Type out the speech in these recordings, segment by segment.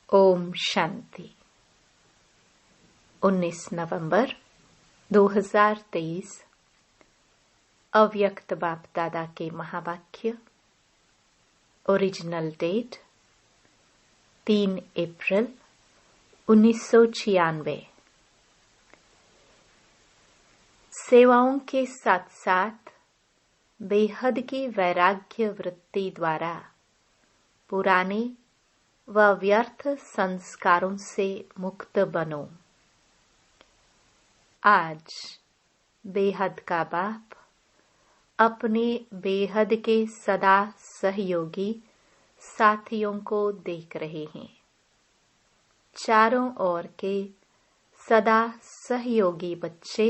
ओम शांति। 19 नवंबर 2023 अव्यक्त बाप दादा के महावाक्य। ओरिजिनल डेट 3 अप्रैल 1996। सेवाओं के साथ साथ बेहद की वैराग्य वृत्ति द्वारा पुराने व व्यर्थ संस्कारों से मुक्त बनो। आज बेहद का बाप अपने बेहद के सदा सहयोगी साथियों को देख रहे हैं। चारों ओर के सदा सहयोगी बच्चे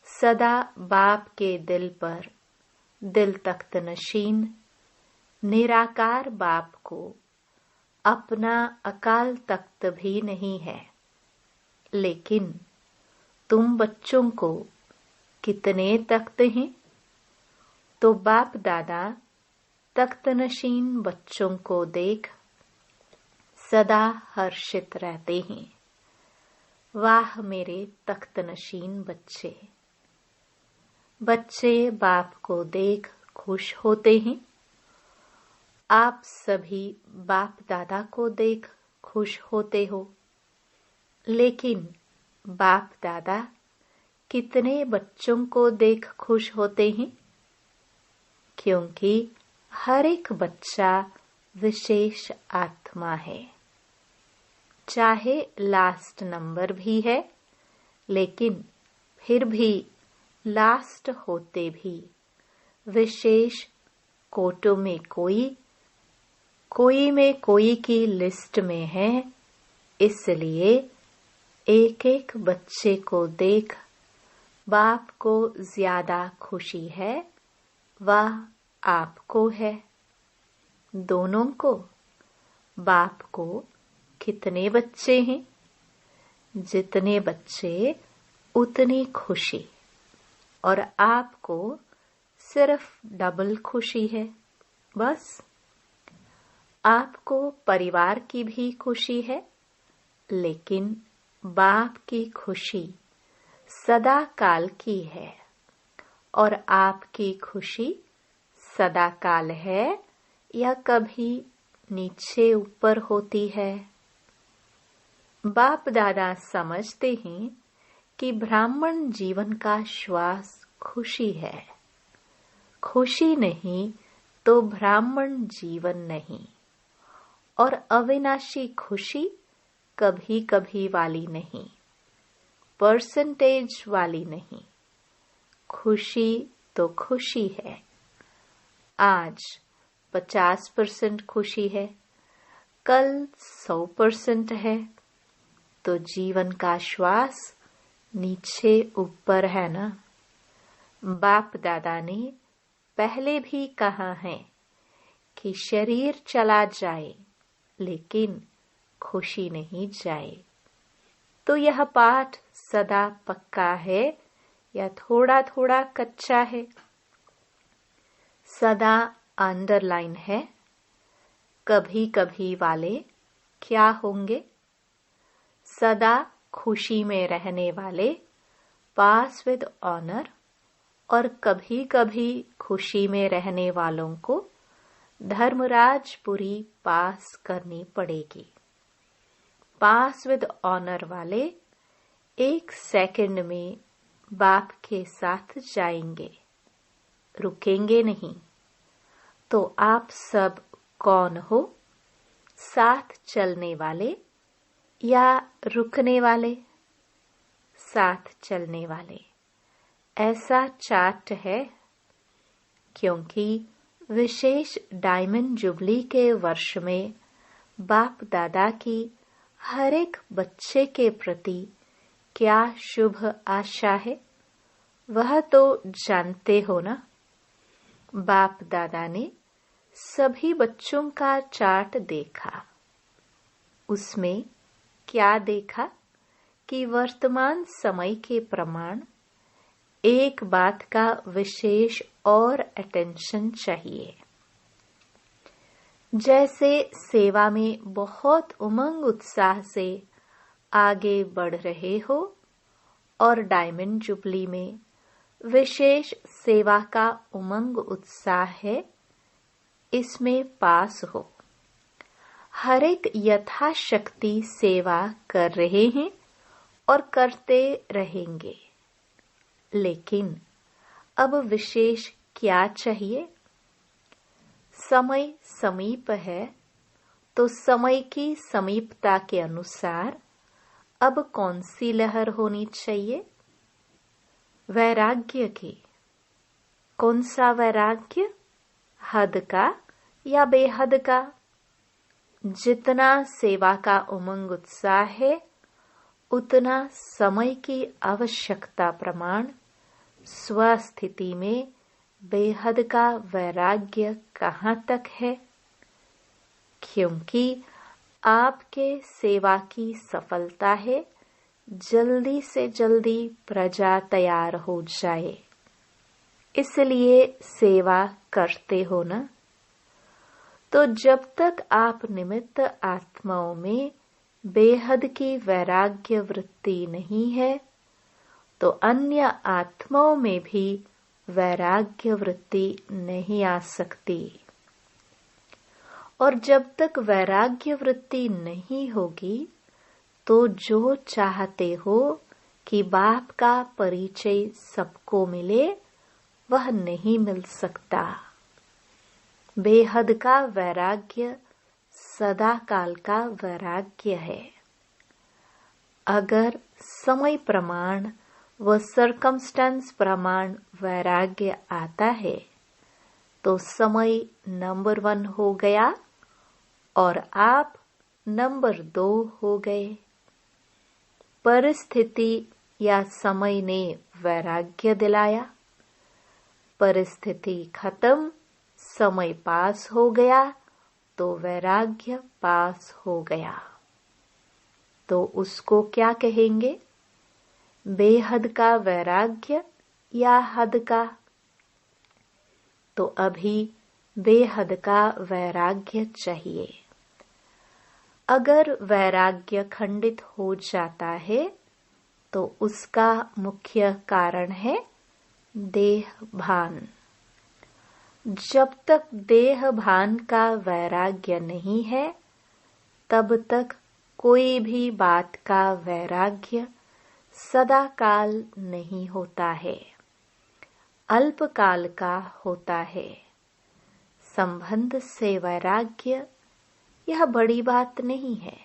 सदा बाप के दिल पर दिल तख्त नशीन निराकार बाप को अपना अकाल तख्त भी नहीं है, लेकिन तुम बच्चों को कितने तख्त हैं? तो बाप दादा तख्त नशीन बच्चों को देख सदा हर्षित रहते हैं। वाह मेरे तख्त नशीन बच्चे! बच्चे बाप को देख खुश होते हैं। आप सभी बाप दादा को देख खुश होते हो, लेकिन बाप दादा कितने बच्चों को देख खुश होते हैं? क्योंकि हर एक बच्चा विशेष आत्मा है। चाहे लास्ट नंबर भी है, लेकिन फिर भी लास्ट होते भी विशेष कोटों में कोई में कोई की लिस्ट में है। इसलिए एक एक बच्चे को देख बाप को ज्यादा खुशी है, वह आपको है। दोनों को। बाप को कितने बच्चे हैं? जितने बच्चे उतनी खुशी, और आपको सिर्फ डबल खुशी है। बस आपको परिवार की भी खुशी है, लेकिन बाप की खुशी सदा काल की है, और आपकी खुशी सदा काल है या कभी नीचे ऊपर होती है। बाप दादा समझते हैं कि ब्राह्मण जीवन का श्वास खुशी है। खुशी नहीं तो ब्राह्मण जीवन नहीं, और अविनाशी खुशी कभी कभी वाली नहीं, परसेंटेज वाली नहीं। खुशी तो खुशी है। आज 50% खुशी है, कल 100% है, तो जीवन का श्वास नीचे ऊपर है ना। बाप दादा ने पहले भी कहा है कि शरीर चला जाए लेकिन खुशी नहीं जाए। तो यह पाठ सदा पक्का है या थोड़ा थोड़ा कच्चा है? सदा अंडरलाइन है। कभी कभी वाले क्या होंगे? सदा खुशी में रहने वाले पास विद ऑनर, और कभी कभी खुशी में रहने वालों को धर्मराजपुरी पास करनी पड़ेगी। पास विद ऑनर वाले 1 सेकंड में बाप के साथ जाएंगे, रुकेंगे नहीं। तो आप सब कौन हो? साथ चलने वाले या रुकने वाले? साथ चलने वाले। ऐसा चार्ट है, क्योंकि विशेष डायमंड जुबली के वर्ष में बाप दादा की हर एक बच्चे के प्रति क्या शुभ आशा है, वह तो जानते हो ना। बाप दादा ने सभी बच्चों का चार्ट देखा। उसमें क्या देखा कि वर्तमान समय के प्रमाण एक बात का विशेष और अटेंशन चाहिए। जैसे सेवा में बहुत उमंग उत्साह से आगे बढ़ रहे हो और डायमंड जुबली में विशेष सेवा का उमंग उत्साह है, इसमें पास हो। हर एक यथाशक्ति सेवा कर रहे हैं और करते रहेंगे, लेकिन अब विशेष क्या चाहिए? समय समीप है, तो समय की समीपता के अनुसार अब कौन सी लहर होनी चाहिए? वैराग्य की। कौन सा वैराग्य? हद का या बेहद का? जितना सेवा का उमंग उत्साह है, उतना समय की आवश्यकता प्रमाण स्वस्थिति में बेहद का वैराग्य कहाँ तक है? क्योंकि आपके सेवा की सफलता है जल्दी से जल्दी प्रजा तैयार हो जाए, इसलिए सेवा करते हो ना। तो जब तक आप निमित्त आत्माओं में बेहद की वैराग्य वृत्ति नहीं है, तो अन्य आत्माओं में भी वैराग्य वृत्ति नहीं आ सकती। और जब तक वैराग्य वृत्ति नहीं होगी, तो जो चाहते हो कि बाप का परिचय सबको मिले, वह नहीं मिल सकता। बेहद का वैराग्य सदा काल का वैराग्य है। अगर समय प्रमाण व सर्कमस्टेंस प्रमाण वैराग्य आता है, तो समय नंबर 1 हो गया और आप नंबर 2 हो गए। परिस्थिति या समय ने वैराग्य दिलाया, परिस्थिति खत्म, समय पास हो गया, तो वैराग्य पास हो गया। तो उसको क्या कहेंगे? बेहद का वैराग्य या हद का? तो अभी बेहद का वैराग्य चाहिए। अगर वैराग्य खंडित हो जाता है, तो उसका मुख्य कारण है देह भान। जब तक देह भान का वैराग्य नहीं है, तब तक कोई भी बात का वैराग्य सदा काल नहीं होता है, अल्पकाल का होता है। संबंध से वैराग्य यह बड़ी बात नहीं है।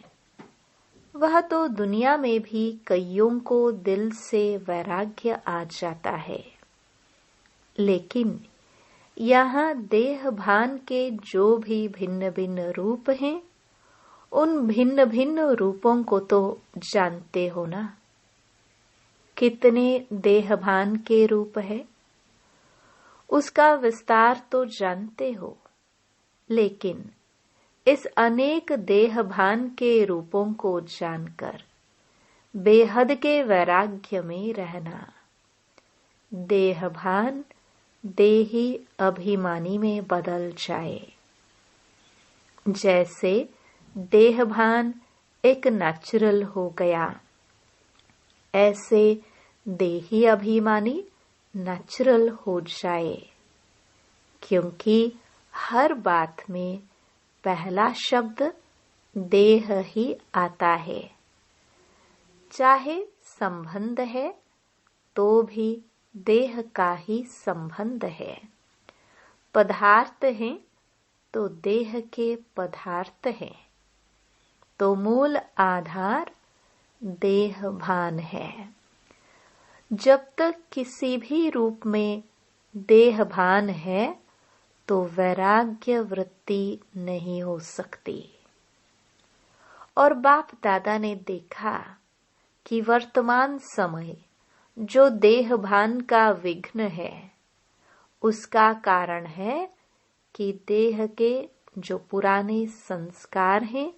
वह तो दुनिया में भी कईयों को दिल से वैराग्य आ जाता है, लेकिन यहाँ देह भान के जो भी भिन्न भिन्न रूप हैं, उन भिन्न भिन्न रूपों को तो जानते हो ना। कितने देह भान के रूप है, उसका विस्तार तो जानते हो, लेकिन इस अनेक देह भान के रूपों को जानकर बेहद के वैराग्य में रहना। देह भान देही अभिमानी में बदल जाए। जैसे देह भान एक नेचुरल हो गया, ऐसे देही अभिमानी नेचुरल हो जाए। क्योंकि हर बात में पहला शब्द देह ही आता है। चाहे संबंध है, तो भी देह का ही संबंध है। पदार्थ हैं, तो देह के पदार्थ हैं। तो मूल आधार देह भान है। जब तक किसी भी रूप में देह भान है, तो वैराग्य वृत्ति नहीं हो सकती। और बाप दादा ने देखा कि वर्तमान समय जो देह भान का विघ्न है, उसका कारण है कि देह के जो पुराने संस्कार हैं,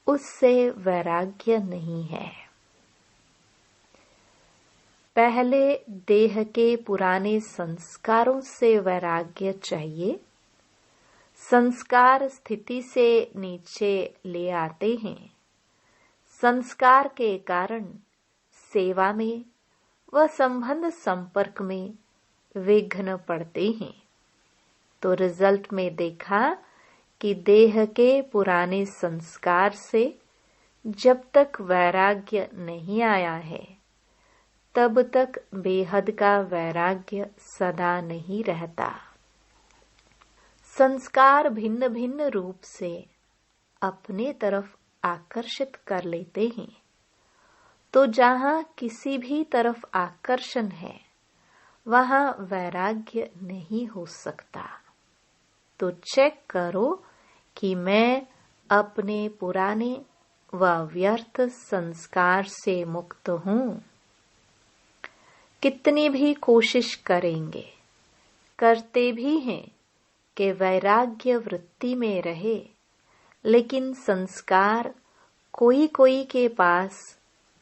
उससे वैराग्य नहीं है। पहले देह के पुराने संस्कारों से वैराग्य चाहिए। संस्कार स्थिति से नीचे ले आते हैं। संस्कार के कारण सेवा में व संबंध संपर्क में विघ्न पड़ते हैं। तो रिजल्ट में देखा कि देह के पुराने संस्कार से जब तक वैराग्य नहीं आया है, तब तक बेहद का वैराग्य सदा नहीं रहता। संस्कार भिन्न भिन्न रूप से अपने तरफ आकर्षित कर लेते हैं। तो जहाँ किसी भी तरफ आकर्षण है, वहाँ वैराग्य नहीं हो सकता। तो चेक करो कि मैं अपने पुराने व व्यर्थ संस्कार से मुक्त हूँ। कितनी भी कोशिश करेंगे, करते भी हैं कि वैराग्य वृत्ति में रहे, लेकिन संस्कार कोई कोई के पास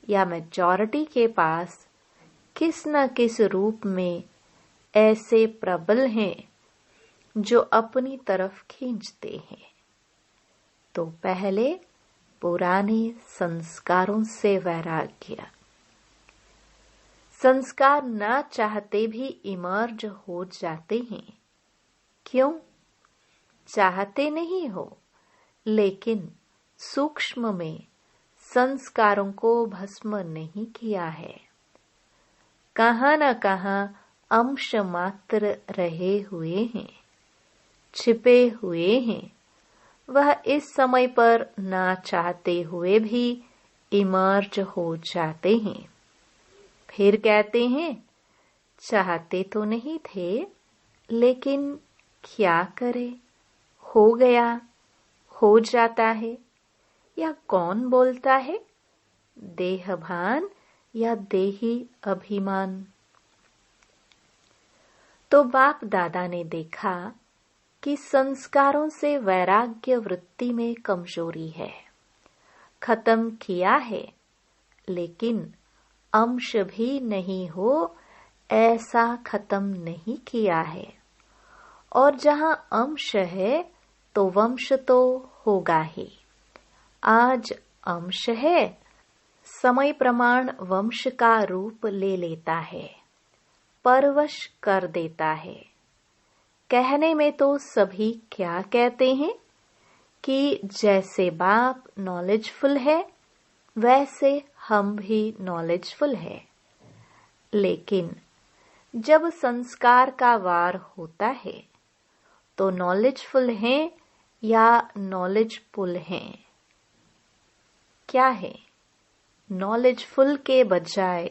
या मेजॉरिटी के पास किस न किस रूप में ऐसे प्रबल हैं जो अपनी तरफ खींचते हैं। तो पहले पुराने संस्कारों से वैराग्य। संस्कार ना चाहते भी इमर्ज हो जाते हैं। क्यों? चाहते नहीं हो, लेकिन सूक्ष्म में संस्कारों को भस्म नहीं किया है। कहाँ न कहाँ अंश मात्र रहे हुए हैं, छिपे हुए हैं। वह इस समय पर ना चाहते हुए भी इमर्ज हो जाते हैं। फिर कहते हैं चाहते तो नहीं थे, लेकिन क्या करे, हो गया, हो जाता है। या कौन बोलता है, देहभान या देही अभिमान। तो बाप दादा ने देखा कि संस्कारों से वैराग्य वृत्ति में कमजोरी है। खत्म किया है, लेकिन अंश भी नहीं हो ऐसा खत्म नहीं किया है। और जहाँ अंश है तो वंश तो होगा ही। आज अंश है, समय प्रमाण वंश का रूप ले लेता है, परवश कर देता है। कहने में तो सभी क्या कहते हैं कि जैसे बाप नॉलेजफुल है, वैसे हम भी नॉलेजफुल है। लेकिन जब संस्कार का वार होता है, तो नॉलेजफुल हैं या नॉलेजफुल हैं? क्या है? नॉलेजफुल के बजाय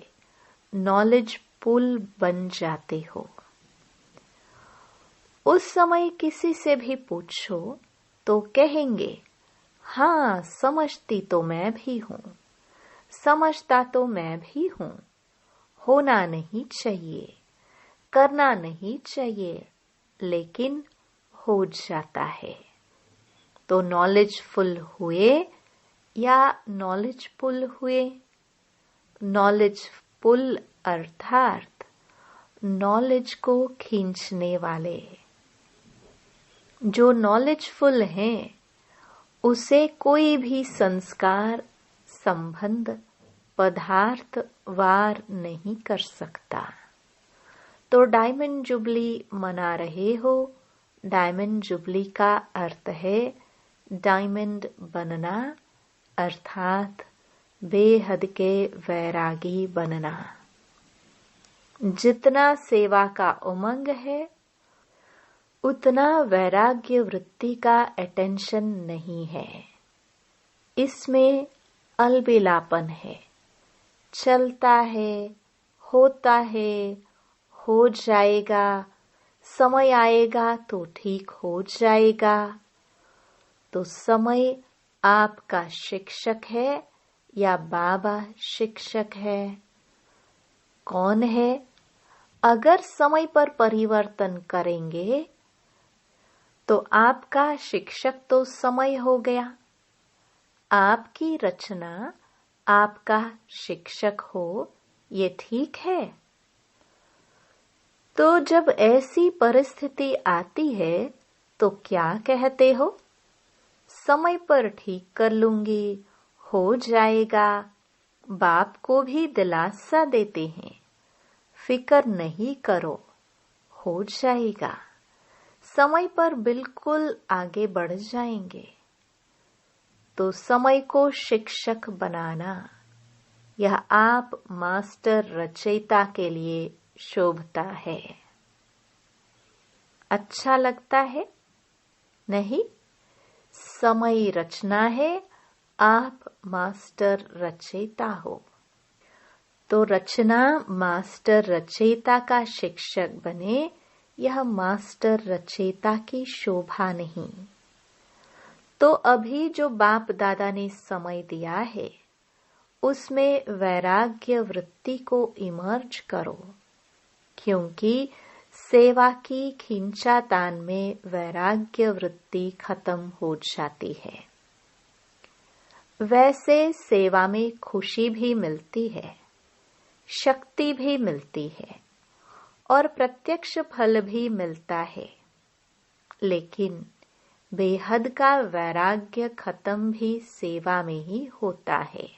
नॉलेजफुल बन जाते हो। उस समय किसी से भी पूछो तो कहेंगे, हाँ समझती तो मैं भी हूँ, समझता तो मैं भी हूँ। होना नहीं चाहिए, करना नहीं चाहिए, लेकिन हो जाता है। तो नॉलेजफुल हुए या नॉलेजफुल हुए? नॉलेजफुल अर्थात नॉलेज को खींचने वाले। जो नॉलेजफुल हैं, उसे कोई भी संस्कार, संबंध, पदार्थ वार नहीं कर सकता। तो डायमंड जुबली मना रहे हो। डायमंड जुबली का अर्थ है डायमंड बनना, अर्थात बेहद के वैरागी बनना। जितना सेवा का उमंग है, उतना वैराग्य वृत्ति का अटेंशन नहीं है। इसमें अलबेलापन है, चलता है, होता है, हो जाएगा, समय आएगा तो ठीक हो जाएगा। तो समय आपका शिक्षक है या बाबा शिक्षक है? कौन है? अगर समय पर परिवर्तन करेंगे तो आपका शिक्षक तो समय हो गया। आपकी रचना आपका शिक्षक हो, ये ठीक है। तो जब ऐसी परिस्थिति आती है तो क्या कहते हो? समय पर ठीक कर लूंगी, हो जाएगा। बाप को भी दिलासा देते हैं, फिक्र नहीं करो, हो जाएगा। समय पर बिल्कुल आगे बढ़ जाएंगे। तो समय को शिक्षक बनाना, यह आप मास्टर रचयिता के लिए शोभता है। अच्छा लगता है? नहीं, समय रचना है, आप मास्टर रचयिता हो। तो रचना मास्टर रचयिता का शिक्षक बने, यह मास्टर रचयिता की शोभा नहीं। तो अभी जो बाप दादा ने समय दिया है, उसमें वैराग्य वृत्ति को इमर्ज करो, क्योंकि सेवा की खींचातान में वैराग्य वृत्ति खत्म हो जाती है। वैसे सेवा में खुशी भी मिलती है, शक्ति भी मिलती है और प्रत्यक्ष फल भी मिलता है, लेकिन बेहद का वैराग्य खत्म भी सेवा में ही होता है।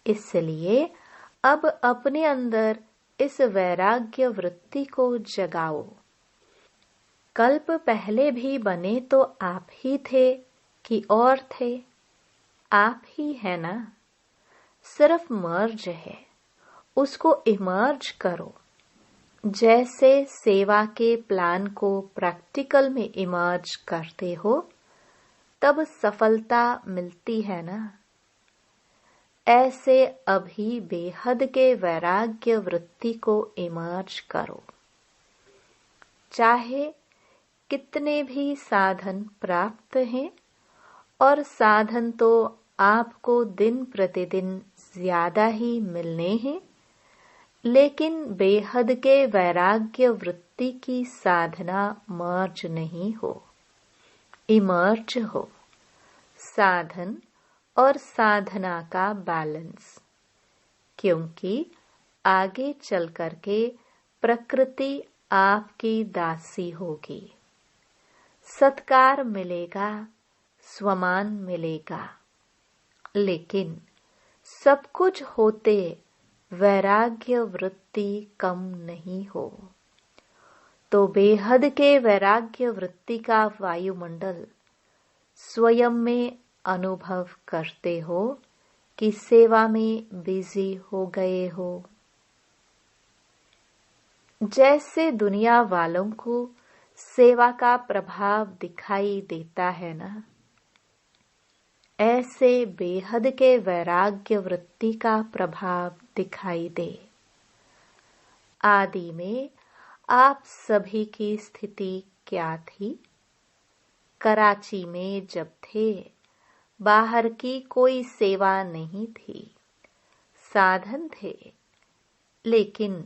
इसलिए अब अपने अंदर इस वैराग्य वृत्ति को जगाओ। कल्प पहले भी बने तो आप ही थे कि और थे? आप ही है ना। सिर्फ मर्ज है, उसको इमर्ज करो। जैसे सेवा के प्लान को प्रैक्टिकल में इमर्ज करते हो, तब सफलता मिलती है ना। ऐसे अभी बेहद के वैराग्य वृत्ति को इमर्ज करो। चाहे कितने भी साधन प्राप्त हैं, और साधन तो आपको दिन प्रतिदिन ज्यादा ही मिलने हैं, लेकिन बेहद के वैराग्य वृत्ति की साधना मर्ज नहीं हो, इमर्ज हो। साधन और साधना का बैलेंस, क्योंकि आगे चल करके प्रकृति आपकी दासी होगी। सत्कार मिलेगा, स्वमान मिलेगा, लेकिन सब कुछ होते वैराग्य वृत्ति कम नहीं हो। तो बेहद के वैराग्य वृत्ति का वायुमंडल स्वयं में अनुभव करते हो कि सेवा में बिजी हो गए हो। जैसे दुनिया वालों को सेवा का प्रभाव दिखाई देता है ना, ऐसे बेहद के वैराग्य वृत्ति का प्रभाव दिखाई दे। आदि में आप सभी की स्थिति क्या थी? कराची में जब थे, बाहर की कोई सेवा नहीं थी, साधन थे, लेकिन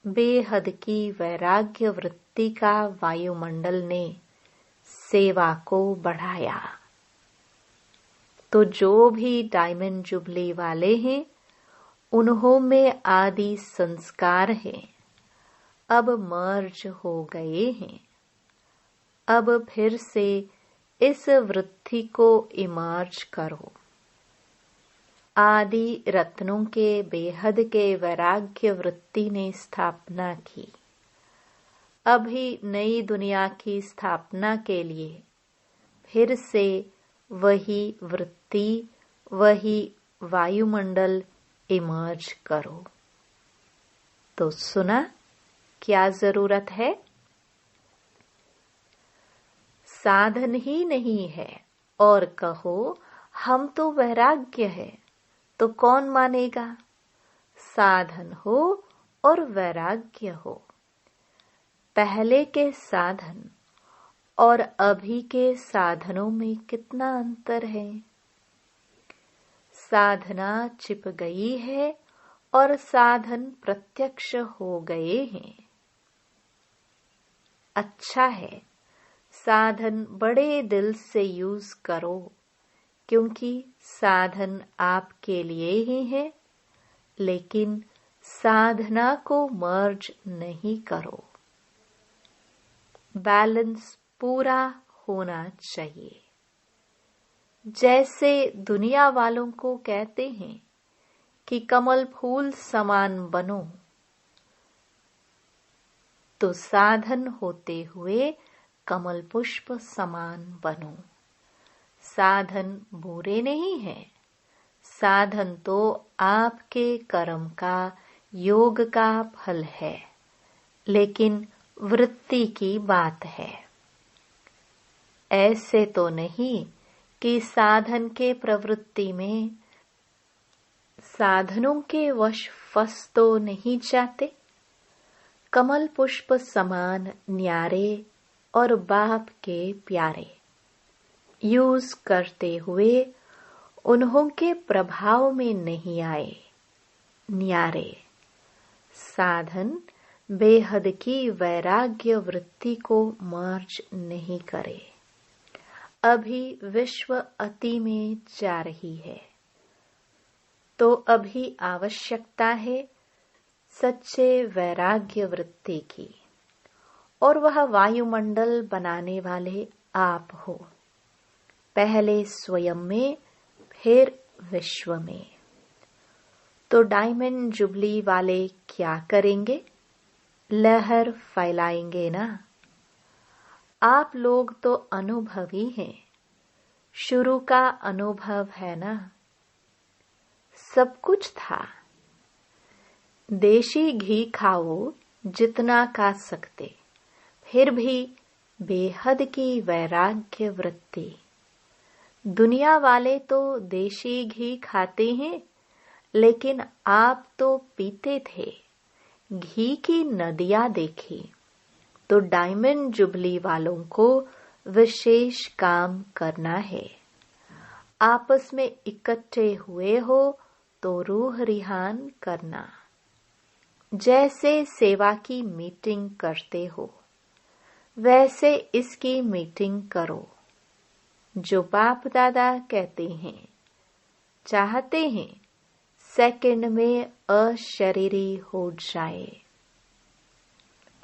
बेहद की वैराग्य वृत्ति का वायुमंडल ने सेवा को बढ़ाया। तो जो भी डायमंड जुबली वाले हैं, उन्हों में आदि संस्कार हैं, अब मर्ज हो गए हैं। अब फिर से इस वृत्ति को इमर्ज करो। आदि रत्नों के बेहद के वैराग्य वृत्ति ने स्थापना की। अभी नई दुनिया की स्थापना के लिए फिर से वही वृत्ति, वही वायुमंडल इमर्ज करो। तो सुना क्या जरूरत है? साधन ही नहीं है और कहो हम तो वैराग्य है, तो कौन मानेगा? साधन हो और वैराग्य हो। पहले के साधन और अभी के साधनों में कितना अंतर है। साधना छिप गई है और साधन प्रत्यक्ष हो गए हैं। अच्छा है, साधन बड़े दिल से यूज करो, क्योंकि साधन आपके लिए ही है, लेकिन साधना को मर्ज नहीं करो। बैलेंस पूरा होना चाहिए। जैसे दुनिया वालों को कहते हैं कि कमल फूल समान बनो, तो साधन होते हुए कमल पुष्प समान बनो। साधन बुरे नहीं है, साधन तो आपके कर्म का, योग का फल है, लेकिन वृत्ति की बात है। ऐसे तो नहीं कि साधन के प्रवृत्ति में साधनों के वश फंस तो नहीं जाते। कमल पुष्प समान न्यारे और बाप के प्यारे यूज करते हुए उन्हों के प्रभाव में नहीं आए। न्यारे साधन बेहद की वैराग्य वृत्ति को मर्ज नहीं करे। अभी विश्व अति में जा रही है, तो अभी आवश्यकता है सच्चे वैराग्य वृत्ति की, और वह वायुमंडल बनाने वाले आप हो। पहले स्वयं में, फिर विश्व में। तो डायमंड जुबली वाले क्या करेंगे? लहर फैलाएंगे ना। आप लोग तो अनुभवी हैं, शुरू का अनुभव है ना। सब कुछ था। देशी घी खाओ जितना खा सकते, फिर भी बेहद की वैराग्य वृत्ति। दुनिया वाले तो देशी घी खाते हैं, लेकिन आप तो पीते थे। घी की नदियां देखी। तो डायमंड जुबली वालों को विशेष काम करना है। आपस में इकट्ठे हुए हो तो रूह रिहान करना। जैसे सेवा की मीटिंग करते हो, वैसे इसकी मीटिंग करो। जो बाप दादा कहते हैं, चाहते हैं सेकंड में अशरीरी हो जाए।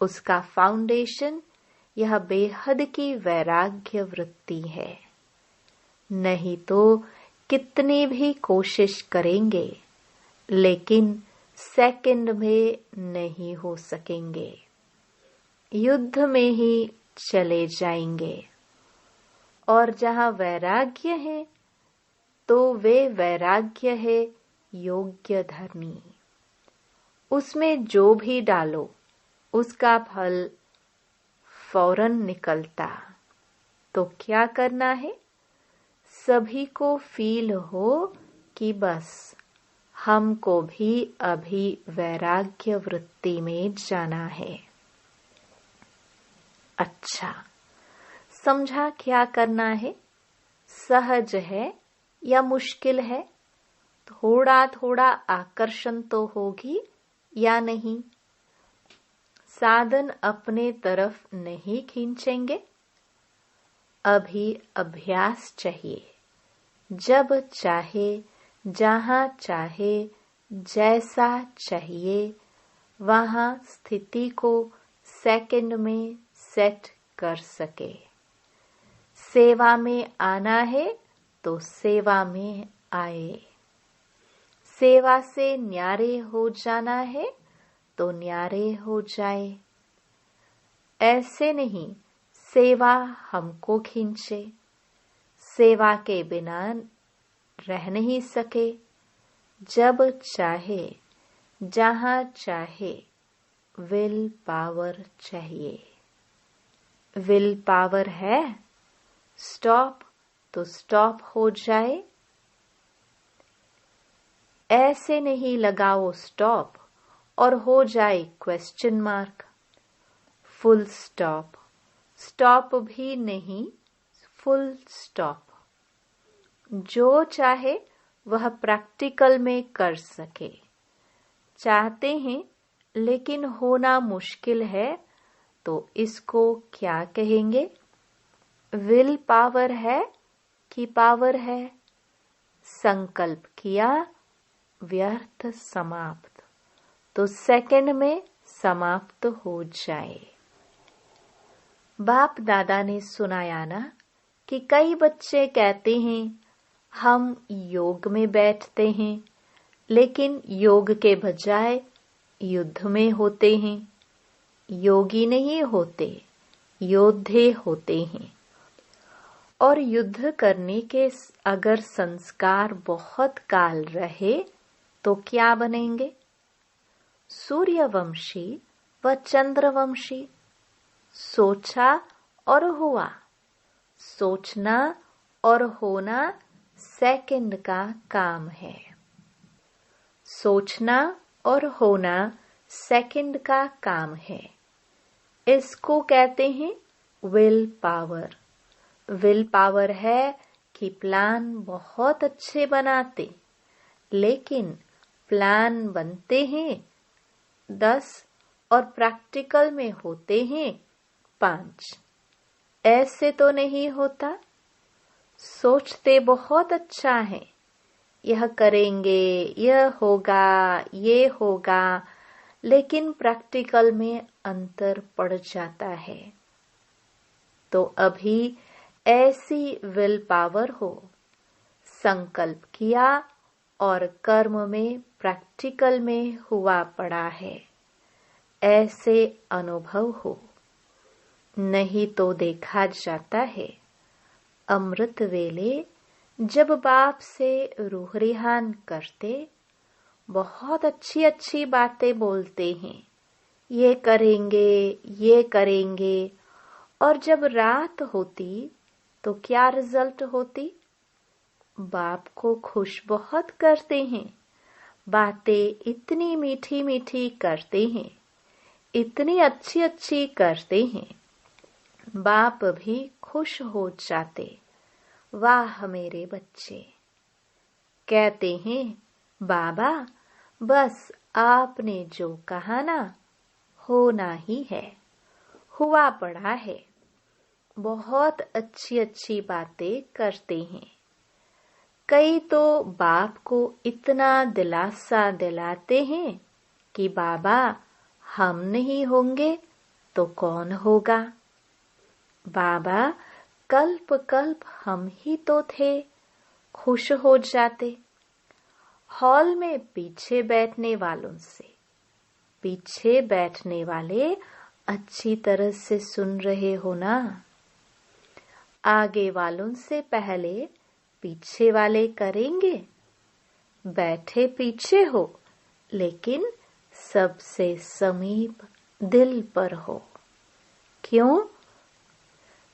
उसका फाउंडेशन यह बेहद की वैराग्य वृत्ति है। नहीं तो कितनी भी कोशिश करेंगे, लेकिन सेकंड में नहीं हो सकेंगे। युद्ध में ही चले जाएंगे। और जहाँ वैराग्य है, तो वे वैराग्य है योग्य धर्मी। उसमें जो भी डालो, उसका फल फौरन निकलता। तो क्या करना है? सभी को फील हो कि बस हमको भी अभी वैराग्य वृत्ति में जाना है। अच्छा, समझा क्या करना है? सहज है या मुश्किल है? थोड़ा थोड़ा आकर्षण तो होगी या नहीं? साधन अपने तरफ नहीं खींचेंगे। अभी अभ्यास चाहिए। जब चाहे, जहाँ चाहे, जैसा चाहिए, वहाँ स्थिति को सेकंड में सेट कर सके। सेवा में आना है तो सेवा में आए। सेवा से न्यारे हो जाना है तो न्यारे हो जाए। ऐसे नहीं सेवा हमको खींचे। सेवा के बिना रह नहीं सके। जब चाहे, जहाँ चाहे, विल पावर चाहिए। विल पावर है, स्टॉप तो स्टॉप हो जाए। ऐसे नहीं लगाओ स्टॉप और हो जाए question mark. Full stop, stop भी नहीं, फुल स्टॉप। जो चाहे वह प्रैक्टिकल में कर सके। चाहते हैं लेकिन होना मुश्किल है, तो इसको क्या कहेंगे? विल पावर है कि पावर है? संकल्प किया, व्यर्थ समाप्त, तो सेकंड में समाप्त हो जाए। बाप दादा ने सुनाया ना कि कई बच्चे कहते हैं हम योग में बैठते हैं, लेकिन योग के बजाय युद्ध में होते हैं। योगी नहीं होते, योद्धे होते हैं। और युद्ध करने के अगर संस्कार बहुत काल रहे तो क्या बनेंगे? सूर्यवंशी व चंद्रवंशी। सोचा और हुआ। सोचना और होना सेकंड का काम है। सोचना और होना सेकंड का काम है। इसको कहते हैं विल पावर। विल पावर है कि प्लान बहुत अच्छे बनाते, लेकिन प्लान बनते हैं 10 और प्रैक्टिकल में होते हैं 5। ऐसे तो नहीं होता। सोचते बहुत अच्छा है, यह करेंगे, यह होगा, ये होगा, लेकिन प्रैक्टिकल में अंतर पड़ जाता है। तो अभी ऐसी विल पावर हो, संकल्प किया और कर्म में प्रैक्टिकल में हुआ पड़ा है, ऐसे अनुभव हो। नहीं तो देखा जाता है अमृत वेले जब बाप से रूह रिहान करते, बहुत अच्छी अच्छी बातें बोलते हैं, ये करेंगे, ये करेंगे, और जब रात होती तो क्या रिजल्ट होती? बाप को खुश बहुत करते हैं, बातें इतनी मीठी मीठी करते हैं, इतनी अच्छी अच्छी करते हैं, बाप भी खुश हो जाते। वाह मेरे बच्चे। कहते हैं बाबा बस आपने जो कहा ना होना ही है, हुआ पड़ा है। बहुत अच्छी अच्छी बातें करते हैं। कई तो बाप को इतना दिलासा दिलाते हैं कि बाबा हम नहीं होंगे तो कौन होगा? बाबा कल्प कल्प हम ही तो थे, खुश हो जाते। हॉल में पीछे बैठने वालों से, पीछे बैठने वाले अच्छी तरह से सुन रहे हो ना? आगे वालों से पहले पीछे वाले करेंगे। बैठे पीछे हो, लेकिन सबसे समीप दिल पर हो। क्यों?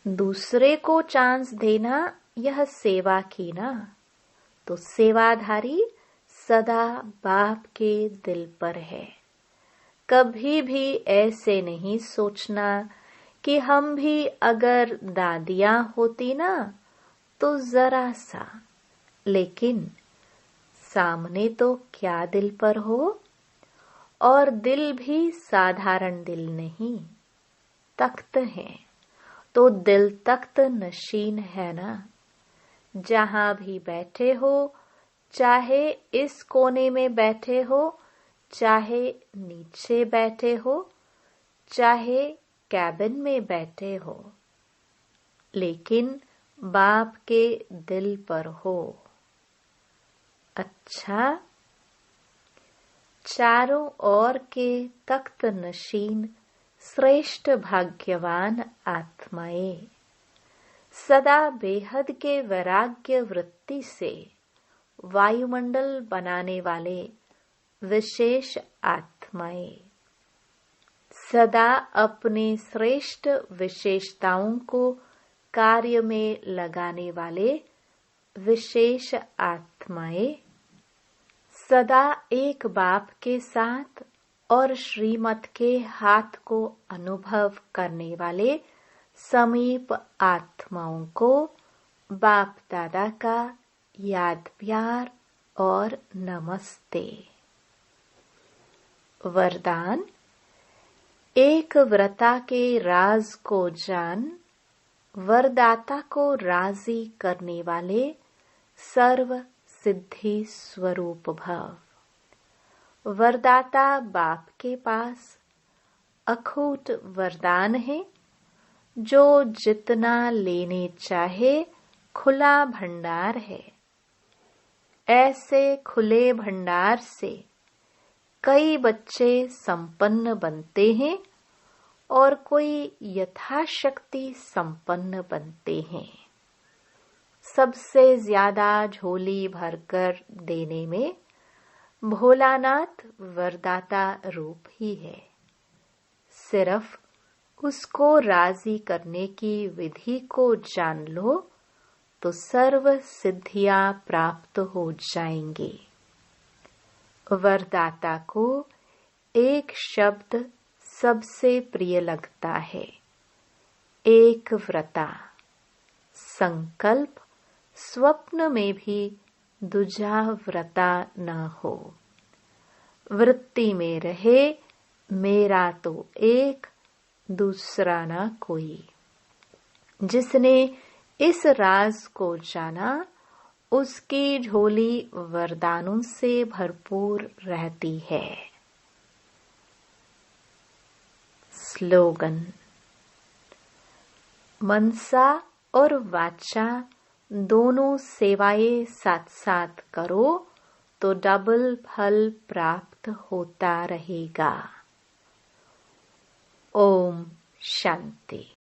दूसरे को चांस देना यह सेवा की ना, तो सेवाधारी सदा बाप के दिल पर है। कभी भी ऐसे नहीं सोचना कि हम भी अगर दादियां होती ना तो जरा सा, लेकिन सामने तो क्या दिल पर हो। और दिल भी साधारण दिल नहीं, तख्त है। तो दिल तख्त नशीन है ना। जहां भी बैठे हो, चाहे इस कोने में बैठे हो, चाहे नीचे बैठे हो, चाहे कैबिन में बैठे हो, लेकिन बाप के दिल पर हो। अच्छा, चारों ओर के तख्त नशीन श्रेष्ठ भाग्यवान आत्माएं, सदा बेहद के वैराग्य वृत्ति से वायुमंडल बनाने वाले विशेष आत्माएं, सदा अपने श्रेष्ठ विशेषताओं को कार्य में लगाने वाले विशेष आत्माएं, सदा एक बाप के साथ और श्रीमत के हाथ को अनुभव करने वाले समीप आत्माओं को बाप दादा का याद प्यार और नमस्ते। वरदान। एक व्रता के राज को जान, वरदाता को राजी करने वाले सर्व सिद्धि स्वरूप भव। वरदाता बाप के पास अखूट वरदान है, जो जितना लेने चाहे खुला भंडार है। ऐसे खुले भंडार से कई बच्चे संपन्न बनते हैं और कोई यथाशक्ति संपन्न बनते हैं। सबसे ज्यादा झोली भरकर देने में भोलानाथ वरदाता रूप ही है। सिर्फ उसको राजी करने की विधि को जान लो तो सर्व सिद्धियां प्राप्त हो जाएंगी। वरदाता को एक शब्द सबसे प्रिय लगता है, एक व्रता। संकल्प स्वप्न में भी दूजा व्रता न हो। वृत्ति में रहे मेरा तो एक, दूसरा न कोई। जिसने इस राज को जाना उसकी झोली वरदानों से भरपूर रहती है। स्लोगन। मनसा और वाचा दोनों सेवाएं साथ साथ करो तो डबल फल प्राप्त होता रहेगा। ओम शांति।